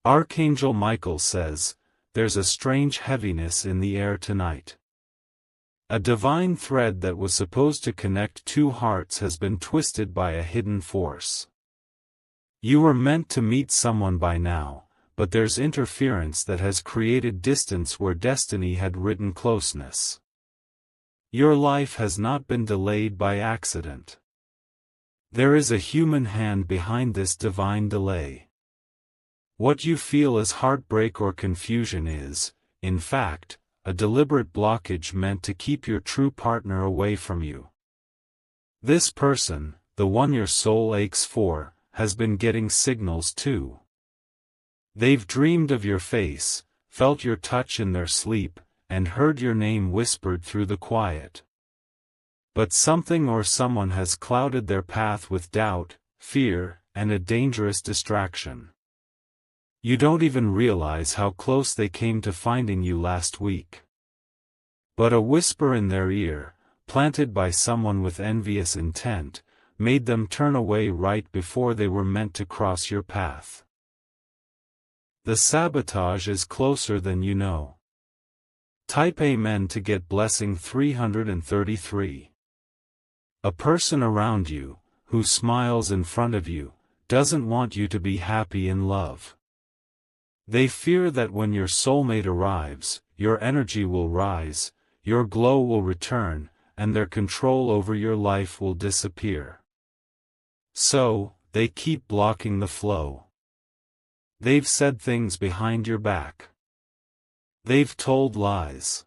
Archangel Michael says, "There's a strange heaviness in the air tonight. A divine thread that was supposed to connect two hearts has been twisted by a hidden force. You were meant to meet someone by now, but there's interference that has created distance where destiny had written closeness. Your life has not been delayed by accident. There is a human hand behind this divine delay. What you feel as heartbreak or confusion is, in fact, a deliberate blockage meant to keep your true partner away from you. This person, the one your soul aches for, has been getting signals too. They've dreamed of your face, felt your touch in their sleep, and heard your name whispered through the quiet. But something or someone has clouded their path with doubt, fear, and a dangerous distraction. You don't even realize how close they came to finding you last week. But a whisper in their ear, planted by someone with envious intent, made them turn away right before they were meant to cross your path. The sabotage is closer than you know. Type Amen to get blessing 333. A person around you, who smiles in front of you, doesn't want you to be happy in love. They fear that when your soulmate arrives, your energy will rise, your glow will return, and their control over your life will disappear. So, they keep blocking the flow. They've said things behind your back. They've told lies.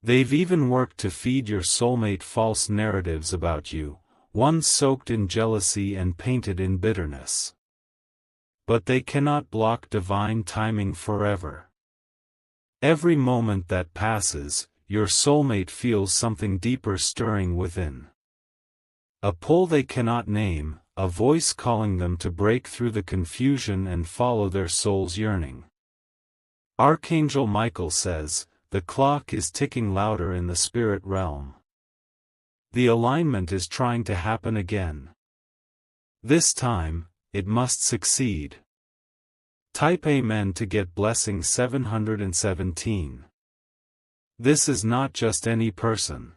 They've even worked to feed your soulmate false narratives about you, ones soaked in jealousy and painted in bitterness. But they cannot block divine timing forever. Every moment that passes, your soulmate feels something deeper stirring within. A pull they cannot name, a voice calling them to break through the confusion and follow their soul's yearning. Archangel Michael says, the clock is ticking louder in the spirit realm. The alignment is trying to happen again. This time, it must succeed. Type Amen to get blessing 717. This is not just any person.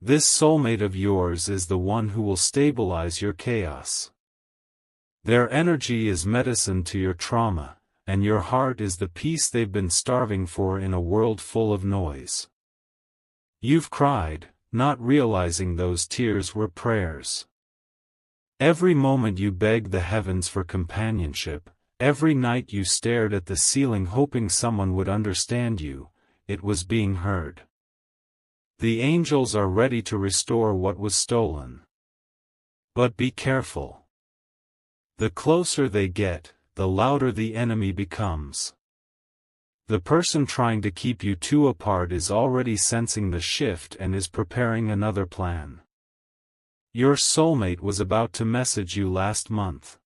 This soulmate of yours is the one who will stabilize your chaos. Their energy is medicine to your trauma, and your heart is the peace they've been starving for in a world full of noise. You've cried, not realizing those tears were prayers. Every moment you begged the heavens for companionship, every night you stared at the ceiling hoping someone would understand you, it was being heard. The angels are ready to restore what was stolen. But be careful. The closer they get, the louder the enemy becomes. The person trying to keep you two apart is already sensing the shift and is preparing another plan. Your soulmate was about to message you last month.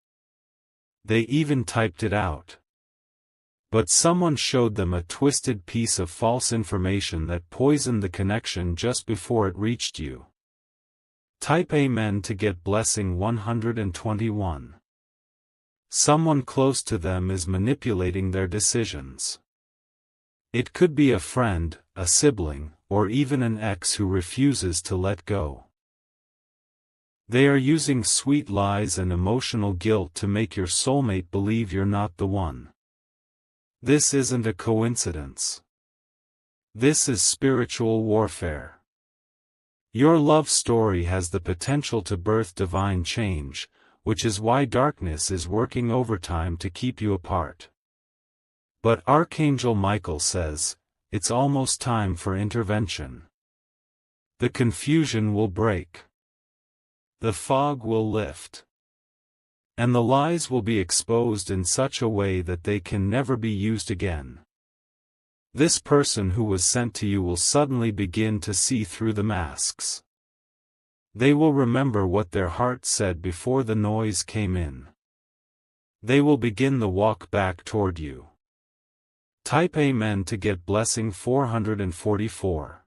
They even typed it out. But someone showed them a twisted piece of false information that poisoned the connection just before it reached you. Type Amen to get blessing 121. Someone close to them is manipulating their decisions. It could be a friend, a sibling, or even an ex who refuses to let go. They are using sweet lies and emotional guilt to make your soulmate believe you're not the one. This isn't a coincidence. This is spiritual warfare. Your love story has the potential to birth divine change, which is why darkness is working overtime to keep you apart. But Archangel Michael says, it's almost time for intervention. The confusion will break. The fog will lift. And the lies will be exposed in such a way that they can never be used again. This person who was sent to you will suddenly begin to see through the masks. They will remember what their heart said before the noise came in. They will begin the walk back toward you. Type Amen to get blessing 444.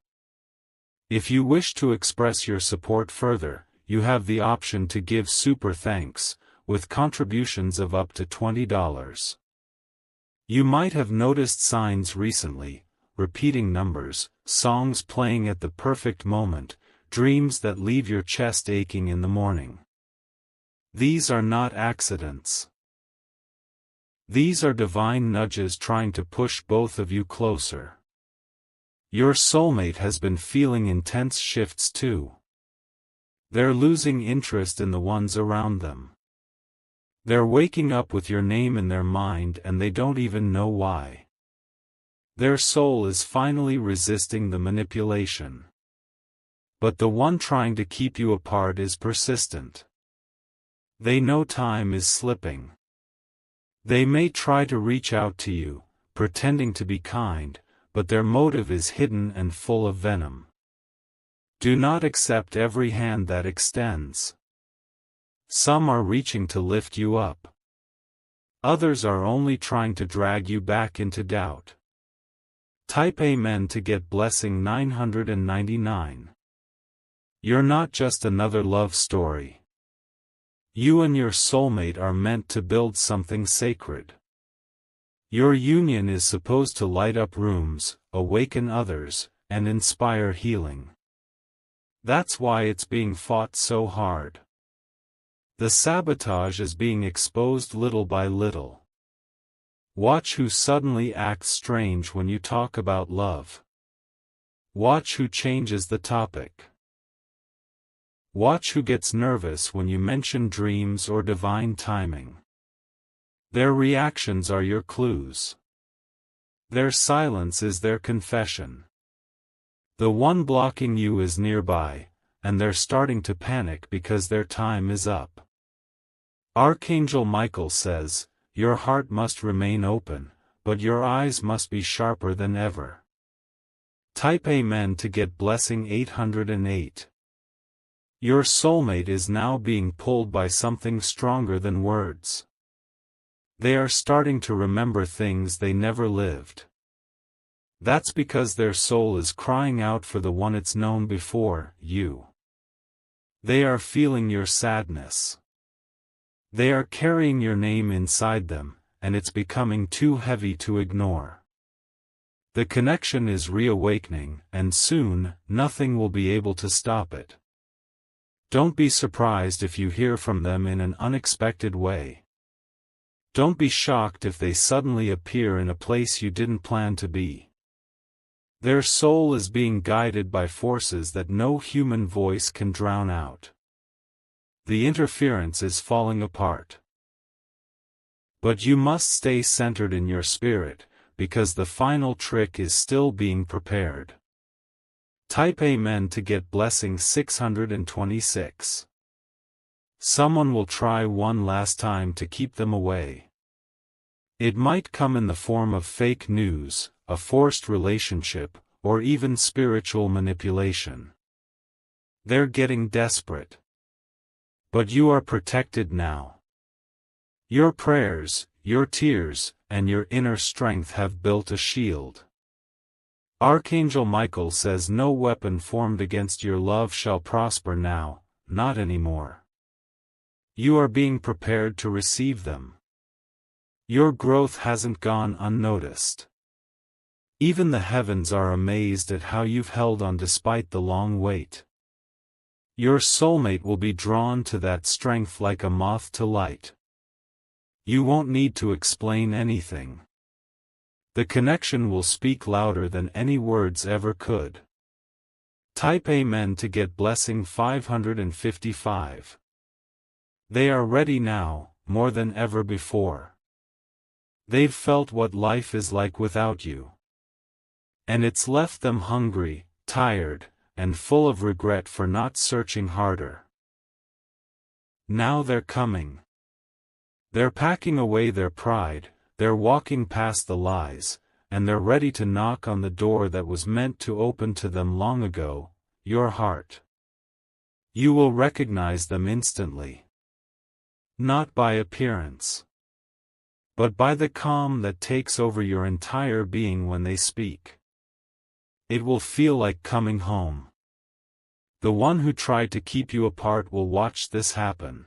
If you wish to express your support further, you have the option to give super thanks, with contributions of up to $20. You might have noticed signs recently: repeating numbers, songs playing at the perfect moment, dreams that leave your chest aching in the morning. These are not accidents. These are divine nudges trying to push both of you closer. Your soulmate has been feeling intense shifts too. They're losing interest in the ones around them. They're waking up with your name in their mind and they don't even know why. Their soul is finally resisting the manipulation. But the one trying to keep you apart is persistent. They know time is slipping. They may try to reach out to you, pretending to be kind, but their motive is hidden and full of venom. Do not accept every hand that extends. Some are reaching to lift you up. Others are only trying to drag you back into doubt. Type Amen to get blessing 999. You're not just another love story. You and your soulmate are meant to build something sacred. Your union is supposed to light up rooms, awaken others, and inspire healing. That's why it's being fought so hard. The sabotage is being exposed little by little. Watch who suddenly acts strange when you talk about love. Watch who changes the topic. Watch who gets nervous when you mention dreams or divine timing. Their reactions are your clues. Their silence is their confession. The one blocking you is nearby, and they're starting to panic because their time is up. Archangel Michael says, your heart must remain open, but your eyes must be sharper than ever. Type Amen to get blessing 808. Your soulmate is now being pulled by something stronger than words. They are starting to remember things they never lived. That's because their soul is crying out for the one it's known before, you. They are feeling your sadness. They are carrying your name inside them, and it's becoming too heavy to ignore. The connection is reawakening, and soon, nothing will be able to stop it. Don't be surprised if you hear from them in an unexpected way. Don't be shocked if they suddenly appear in a place you didn't plan to be. Their soul is being guided by forces that no human voice can drown out. The interference is falling apart. But you must stay centered in your spirit, because the final trick is still being prepared. Type Amen to get blessing 626. Someone will try one last time to keep them away. It might come in the form of fake news, a forced relationship, or even spiritual manipulation. They're getting desperate. But you are protected now. Your prayers, your tears, and your inner strength have built a shield. Archangel Michael says no weapon formed against your love shall prosper now, not anymore. You are being prepared to receive them. Your growth hasn't gone unnoticed. Even the heavens are amazed at how you've held on despite the long wait. Your soulmate will be drawn to that strength like a moth to light. You won't need to explain anything. The connection will speak louder than any words ever could. Type Amen to get blessing 555. They are ready now, more than ever before. They've felt what life is like without you. And it's left them hungry, tired, and full of regret for not searching harder. Now they're coming. They're packing away their pride, they're walking past the lies, and they're ready to knock on the door that was meant to open to them long ago, your heart. You will recognize them instantly. Not by appearance, but by the calm that takes over your entire being when they speak. It will feel like coming home. The one who tried to keep you apart will watch this happen.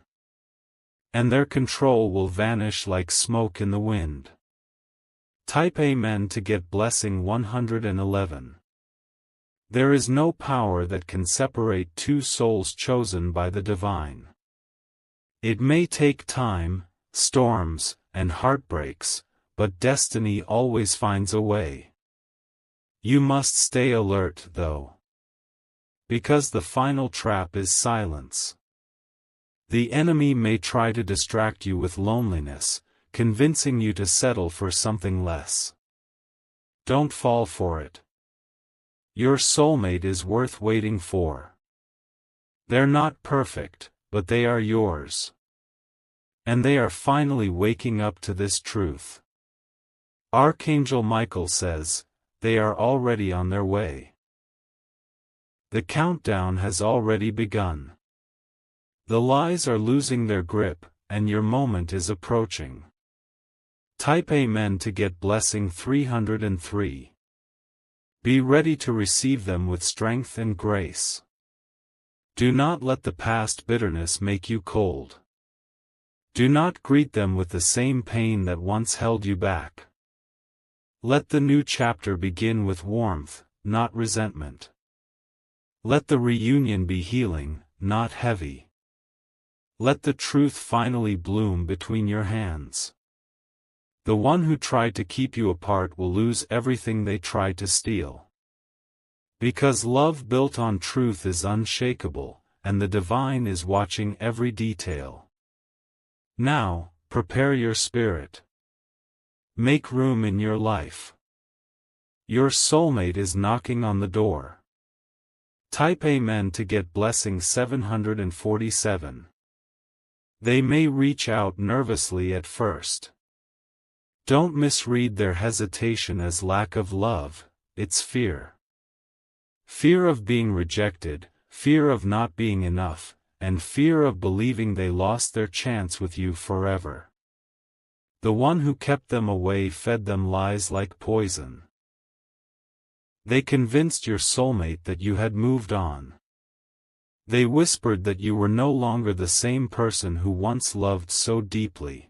And their control will vanish like smoke in the wind. Type Amen to get blessing 111. There is no power that can separate two souls chosen by the divine. It may take time, storms, and heartbreaks, but destiny always finds a way. You must stay alert, though. Because the final trap is silence. The enemy may try to distract you with loneliness, convincing you to settle for something less. Don't fall for it. Your soulmate is worth waiting for. They're not perfect, but they are yours. And they are finally waking up to this truth. Archangel Michael says, they are already on their way. The countdown has already begun. The lies are losing their grip, and your moment is approaching. Type Amen to get blessing 303. Be ready to receive them with strength and grace. Do not let the past bitterness make you cold. Do not greet them with the same pain that once held you back. Let the new chapter begin with warmth, not resentment. Let the reunion be healing, not heavy. Let the truth finally bloom between your hands. The one who tried to keep you apart will lose everything they tried to steal. Because love built on truth is unshakable, and the divine is watching every detail. Now, prepare your spirit. Make room in your life. Your soulmate is knocking on the door. Type Amen to get blessing 747. They may reach out nervously at first. Don't misread their hesitation as lack of love, it's fear. Fear of being rejected, fear of not being enough, and fear of believing they lost their chance with you forever. The one who kept them away fed them lies like poison. They convinced your soulmate that you had moved on. They whispered that you were no longer the same person who once loved so deeply.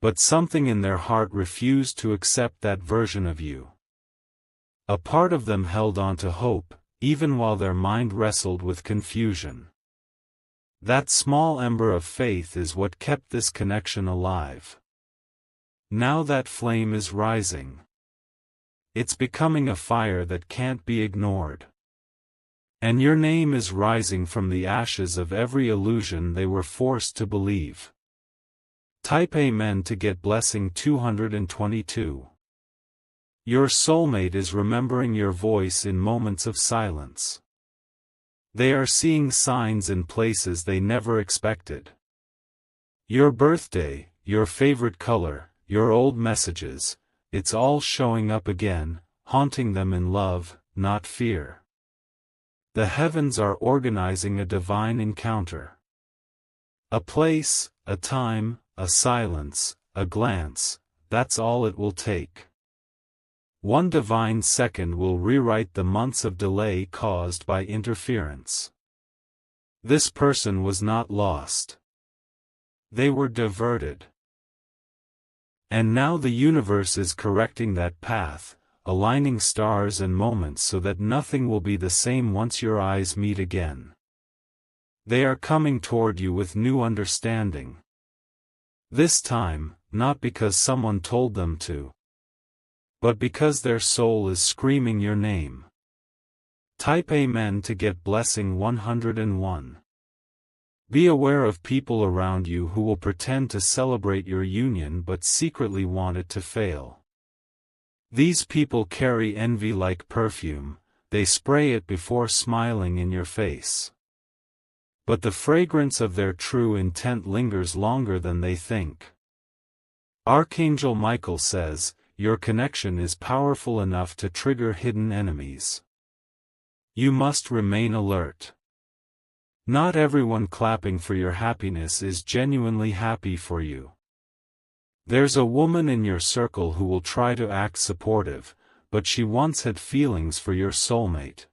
But something in their heart refused to accept that version of you. A part of them held on to hope, even while their mind wrestled with confusion. That small ember of faith is what kept this connection alive. Now that flame is rising. It's becoming a fire that can't be ignored. And your name is rising from the ashes of every illusion they were forced to believe. Type Amen to get blessing 222. Your soulmate is remembering your voice in moments of silence. They are seeing signs in places they never expected. Your birthday, your favorite color, your old messages, it's all showing up again, haunting them in love, not fear. The heavens are organizing a divine encounter. A place, a time, a silence, a glance, that's all it will take. One divine second will rewrite the months of delay caused by interference. This person was not lost. They were diverted. And now the universe is correcting that path, aligning stars and moments so that nothing will be the same once your eyes meet again. They are coming toward you with new understanding. This time, not because someone told them to, but because their soul is screaming your name. Type Amen to get blessing 101. Be aware of people around you who will pretend to celebrate your union but secretly want it to fail. These people carry envy like perfume, they spray it before smiling in your face. But the fragrance of their true intent lingers longer than they think. Archangel Michael says, your connection is powerful enough to trigger hidden enemies. You must remain alert. Not everyone clapping for your happiness is genuinely happy for you. There's a woman in your circle who will try to act supportive, but she once had feelings for your soulmate.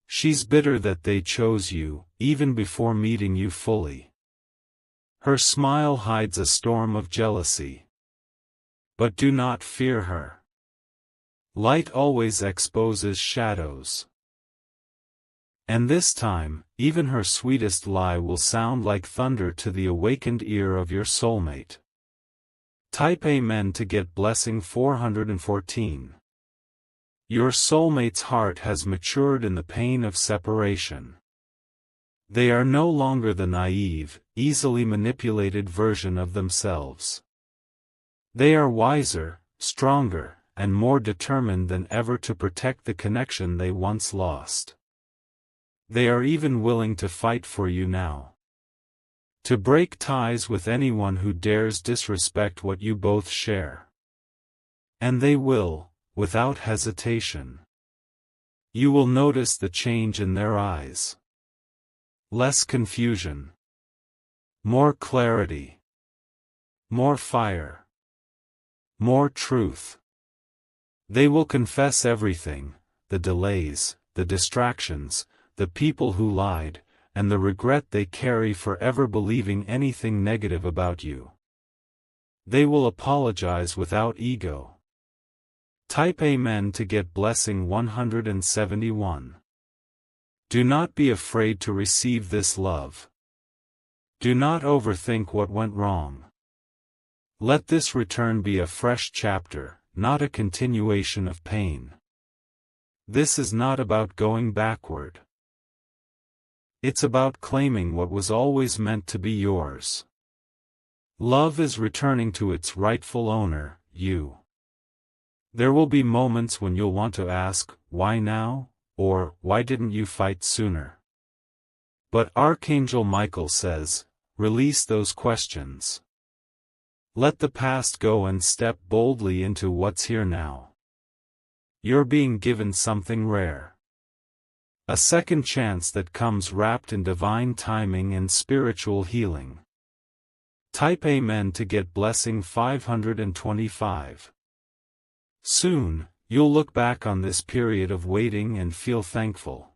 She's bitter that they chose you, even before meeting you fully. Her smile hides a storm of jealousy. But do not fear her. Light always exposes shadows. And this time, even her sweetest lie will sound like thunder to the awakened ear of your soulmate. Type Amen to get blessing 414. Your soulmate's heart has matured in the pain of separation. They are no longer the naive, easily manipulated version of themselves. They are wiser, stronger, and more determined than ever to protect the connection they once lost. They are even willing to fight for you now. To break ties with anyone who dares disrespect what you both share. And they will, without hesitation. You will notice the change in their eyes. Less confusion. More clarity. More fire. More truth. They will confess everything, the delays, the distractions, the people who lied, and the regret they carry for ever believing anything negative about you. They will apologize without ego. Type Amen to get blessing 171. Do not be afraid to receive this love. Do not overthink what went wrong. Let this return be a fresh chapter, not a continuation of pain. This is not about going backward. It's about claiming what was always meant to be yours. Love is returning to its rightful owner, you. There will be moments when you'll want to ask, why now? Or, why didn't you fight sooner? But Archangel Michael says, release those questions. Let the past go and step boldly into what's here now. You're being given something rare. A second chance that comes wrapped in divine timing and spiritual healing. Type Amen to get blessing 525. Soon, you'll look back on this period of waiting and feel thankful.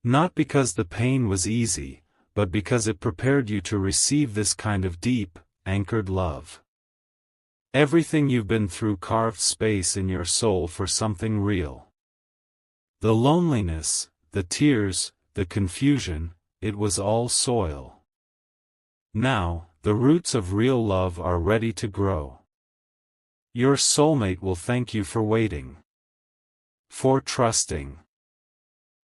Not because the pain was easy, but because it prepared you to receive this kind of deep, anchored love. Everything you've been through carved space in your soul for something real. The loneliness, the tears, the confusion, it was all soil. Now, the roots of real love are ready to grow. Your soulmate will thank you for waiting. For trusting.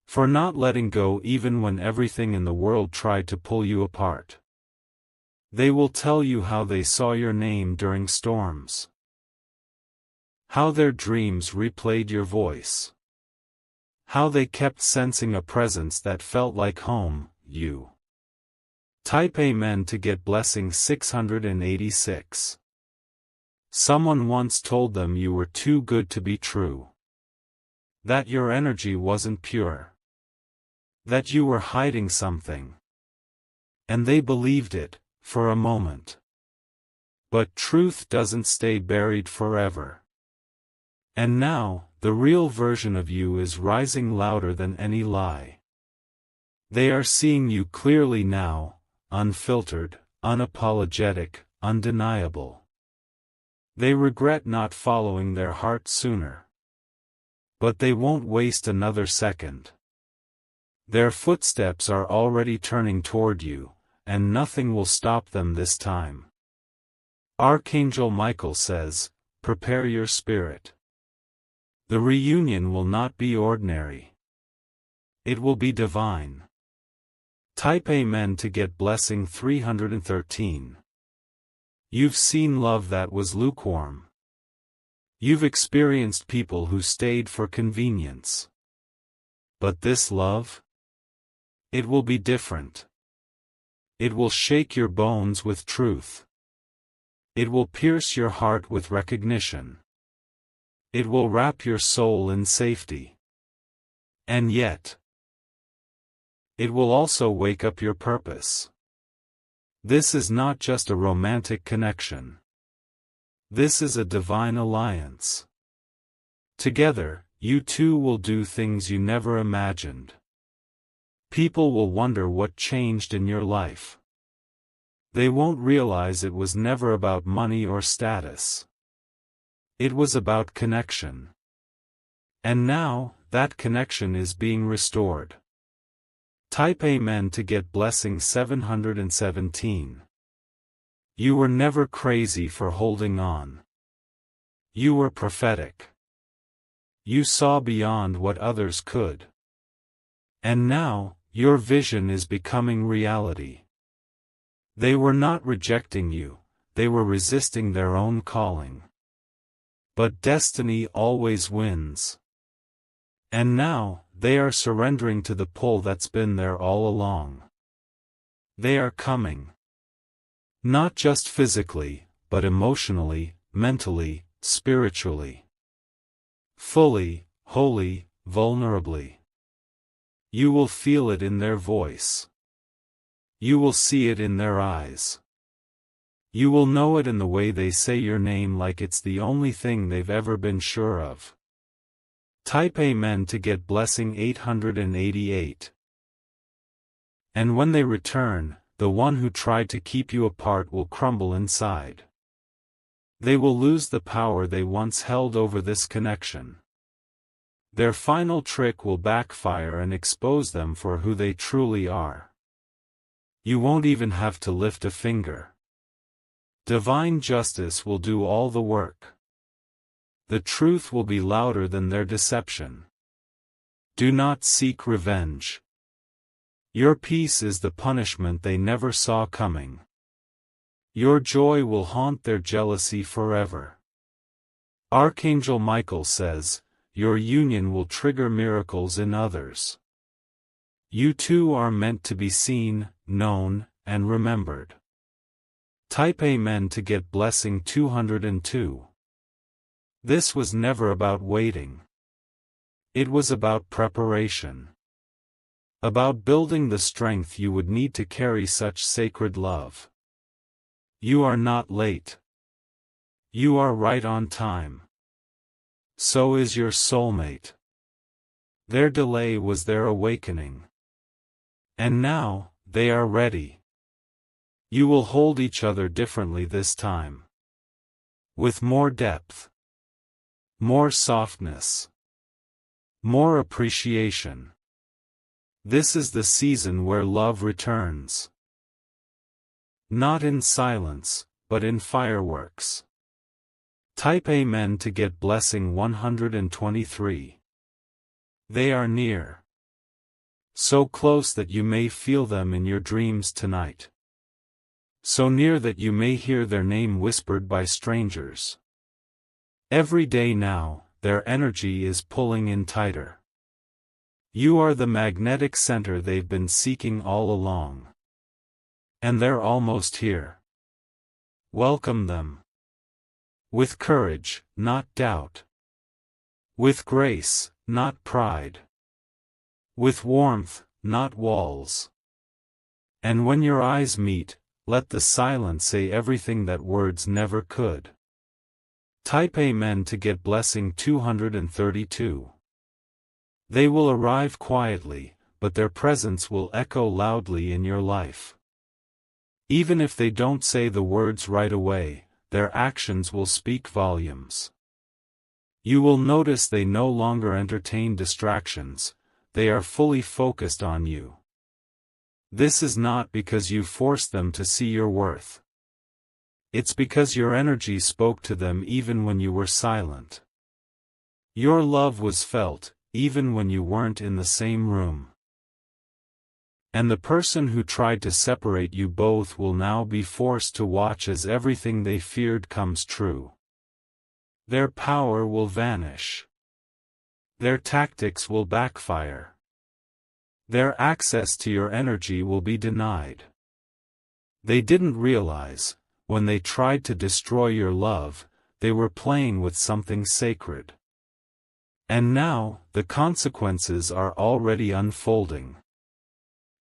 For not letting go even when everything in the world tried to pull you apart. They will tell you how they saw your name during storms. How their dreams replayed your voice. How they kept sensing a presence that felt like home, you. Type Amen to get blessing 686. Someone once told them you were too good to be true. That your energy wasn't pure. That you were hiding something. And they believed it, for a moment. But truth doesn't stay buried forever. And now, the real version of you is rising louder than any lie. They are seeing you clearly now, unfiltered, unapologetic, undeniable. They regret not following their heart sooner. But they won't waste another second. Their footsteps are already turning toward you, and nothing will stop them this time. Archangel Michael says, prepare your spirit. The reunion will not be ordinary. It will be divine. Type Amen to get blessing 313. You've seen love that was lukewarm. You've experienced people who stayed for convenience. But this love? It will be different. It will shake your bones with truth. It will pierce your heart with recognition. It will wrap your soul in safety. And yet, it will also wake up your purpose. This is not just a romantic connection. This is a divine alliance. Together, you two will do things you never imagined. People will wonder what changed in your life. They won't realize it was never about money or status. It was about connection. And now, that connection is being restored. Type Amen to get blessing 717. You were never crazy for holding on. You were prophetic. You saw beyond what others could. And now, your vision is becoming reality. They were not rejecting you, they were resisting their own calling. But destiny always wins. And now, they are surrendering to the pull that's been there all along. They are coming. Not just physically, but emotionally, mentally, spiritually. Fully, wholly, vulnerably. You will feel it in their voice. You will see it in their eyes. You will know it in the way they say your name like it's the only thing they've ever been sure of. Type Amen to get blessing 888. And when they return, the one who tried to keep you apart will crumble inside. They will lose the power they once held over this connection. Their final trick will backfire and expose them for who they truly are. You won't even have to lift a finger. Divine justice will do all the work. The truth will be louder than their deception. Do not seek revenge. Your peace is the punishment they never saw coming. Your joy will haunt their jealousy forever. Archangel Michael says, your union will trigger miracles in others. You two are meant to be seen, known, and remembered. Type Amen to get blessing 202. This was never about waiting. It was about preparation. About building the strength you would need to carry such sacred love. You are not late. You are right on time. So is your soulmate. Their delay was their awakening. And now, they are ready. You will hold each other differently this time. With more depth. More softness. More appreciation. This is the season where love returns. Not in silence, but in fireworks. Type Amen to get blessing 123. They are near. So close that you may feel them in your dreams tonight. So near that you may hear their name whispered by strangers. Every day now, their energy is pulling in tighter. You are the magnetic center they've been seeking all along. And they're almost here. Welcome them. With courage, not doubt. With grace, not pride. With warmth, not walls. And when your eyes meet, let the silence say everything that words never could. Type Amen to get blessing 232. They will arrive quietly, but their presence will echo loudly in your life. Even if they don't say the words right away, their actions will speak volumes. You will notice they no longer entertain distractions, they are fully focused on you. This is not because you forced them to see your worth. It's because your energy spoke to them even when you were silent. Your love was felt, even when you weren't in the same room. And the person who tried to separate you both will now be forced to watch as everything they feared comes true. Their power will vanish. Their tactics will backfire. Their access to your energy will be denied. They didn't realize, when they tried to destroy your love, they were playing with something sacred. And now, the consequences are already unfolding.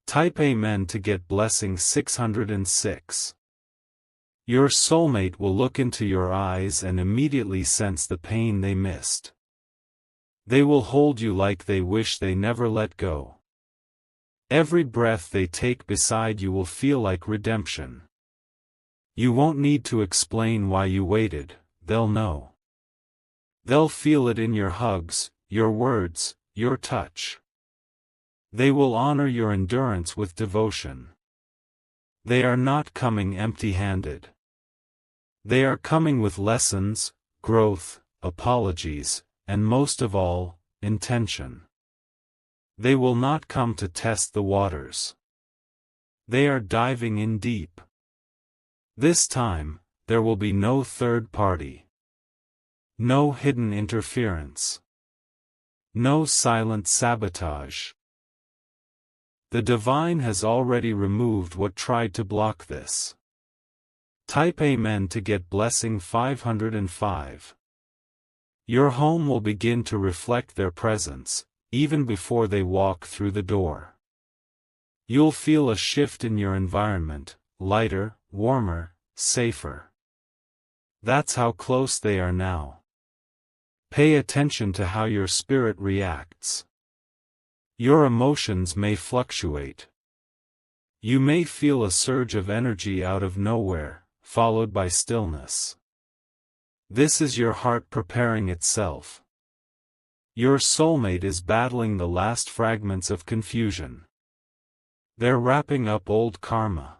Type Amen to get blessing 606. Your soulmate will look into your eyes and immediately sense the pain they missed. They will hold you like they wish they never let go. Every breath they take beside you will feel like redemption. You won't need to explain why you waited, they'll know. They'll feel it in your hugs, your words, your touch. They will honor your endurance with devotion. They are not coming empty-handed. They are coming with lessons, growth, apologies, and most of all, intention. They will not come to test the waters. They are diving in deep. This time, there will be no third party. No hidden interference. No silent sabotage. The divine has already removed what tried to block this. Type Amen to get blessing 505. Your home will begin to reflect their presence, even before they walk through the door. You'll feel a shift in your environment, lighter, warmer, safer. That's how close they are now. Pay attention to how your spirit reacts. Your emotions may fluctuate. You may feel a surge of energy out of nowhere, followed by stillness. This is your heart preparing itself. Your soulmate is battling the last fragments of confusion. They're wrapping up old karma.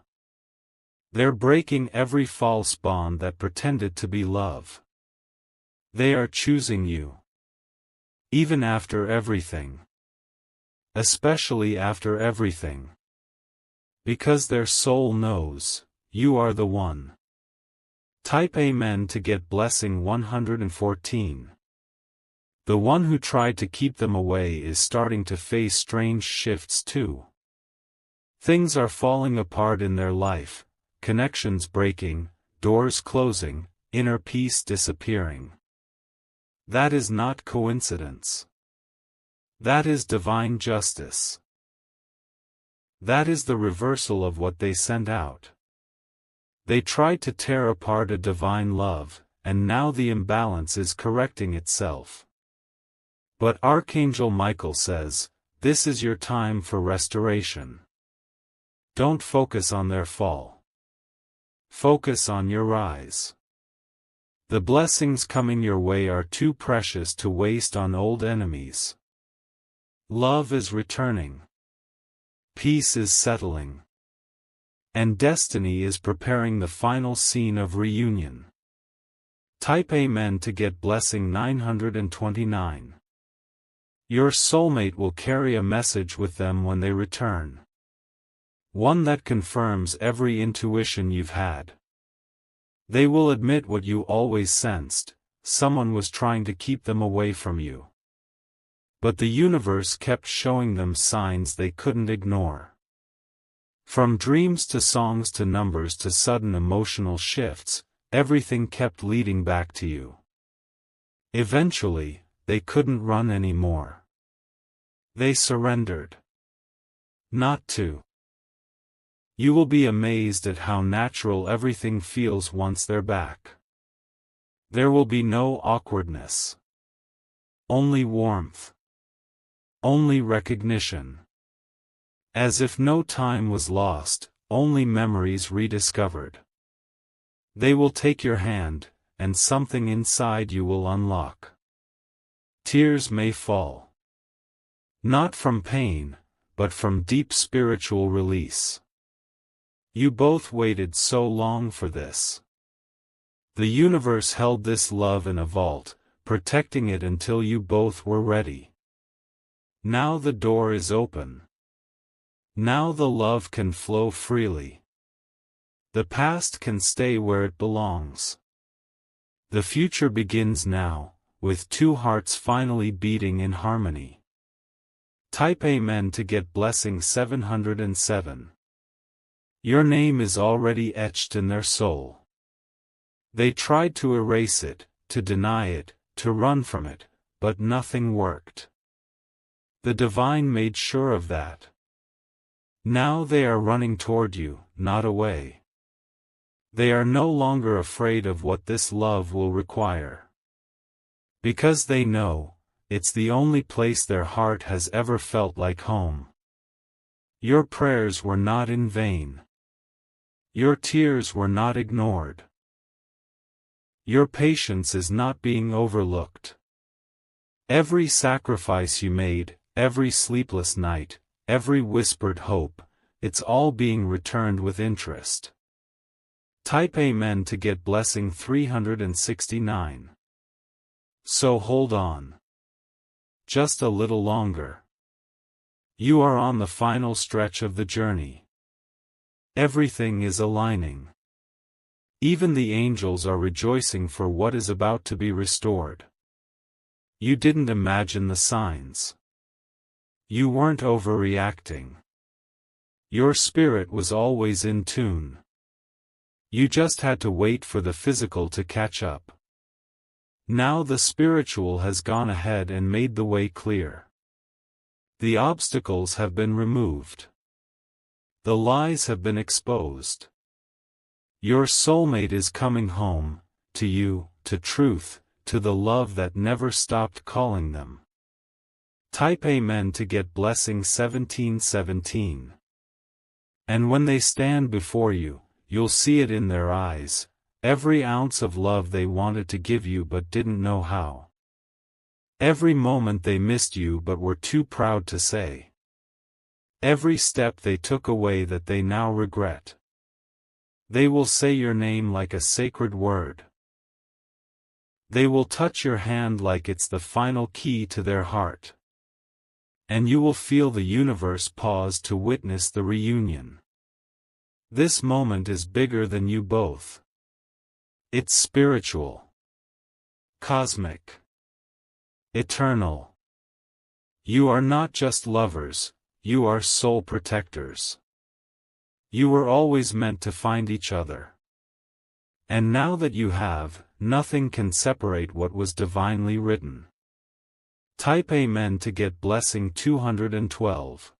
They're breaking every false bond that pretended to be love. They are choosing you. Even after everything. Especially after everything. Because their soul knows, you are the one. Type Amen to get blessing 114. The one who tried to keep them away is starting to face strange shifts too. Things are falling apart in their life, connections breaking, doors closing, inner peace disappearing. That is not coincidence. That is divine justice. That is the reversal of what they sent out. They tried to tear apart a divine love, and now the imbalance is correcting itself. But Archangel Michael says, this is your time for restoration. Don't focus on their fall. Focus on your rise. The blessings coming your way are too precious to waste on old enemies. Love is returning. Peace is settling. And destiny is preparing the final scene of reunion. Type Amen to get blessing 929. Your soulmate will carry a message with them when they return. One that confirms every intuition you've had. They will admit what you always sensed, someone was trying to keep them away from you. But the universe kept showing them signs they couldn't ignore. From dreams to songs to numbers to sudden emotional shifts, everything kept leading back to you. Eventually, they couldn't run anymore. They surrendered. Not to. You will be amazed at how natural everything feels once they're back. There will be no awkwardness. Only warmth. Only recognition. As if no time was lost, only memories rediscovered. They will take your hand, and something inside you will unlock. Tears may fall. Not from pain, but from deep spiritual release. You both waited so long for this. The universe held this love in a vault, protecting it until you both were ready. Now the door is open. Now the love can flow freely. The past can stay where it belongs. The future begins now, with two hearts finally beating in harmony. Type Amen to get blessing 707. Your name is already etched in their soul. They tried to erase it, to deny it, to run from it, but nothing worked. The divine made sure of that. Now they are running toward you, not away. They are no longer afraid of what this love will require. Because they know, it's the only place their heart has ever felt like home. Your prayers were not in vain. Your tears were not ignored. Your patience is not being overlooked. Every sacrifice you made, every sleepless night, every whispered hope, it's all being returned with interest. Type Amen to get blessing 369. So hold on. Just a little longer. You are on the final stretch of the journey. Everything is aligning. Even the angels are rejoicing for what is about to be restored. You didn't imagine the signs. You weren't overreacting. Your spirit was always in tune. You just had to wait for the physical to catch up. Now the spiritual has gone ahead and made the way clear. The obstacles have been removed. The lies have been exposed. Your soulmate is coming home, to you, to truth, to the love that never stopped calling them. Type Amen to get blessing 1717. And when they stand before you, you'll see it in their eyes, every ounce of love they wanted to give you but didn't know how. Every moment they missed you but were too proud to say. Every step they took away that they now regret. They will say your name like a sacred word. They will touch your hand like it's the final key to their heart. And you will feel the universe pause to witness the reunion. This moment is bigger than you both. It's spiritual, cosmic, eternal. You are not just lovers, you are soul protectors. You were always meant to find each other. And now that you have, nothing can separate what was divinely written. Type Amen to get blessing 212.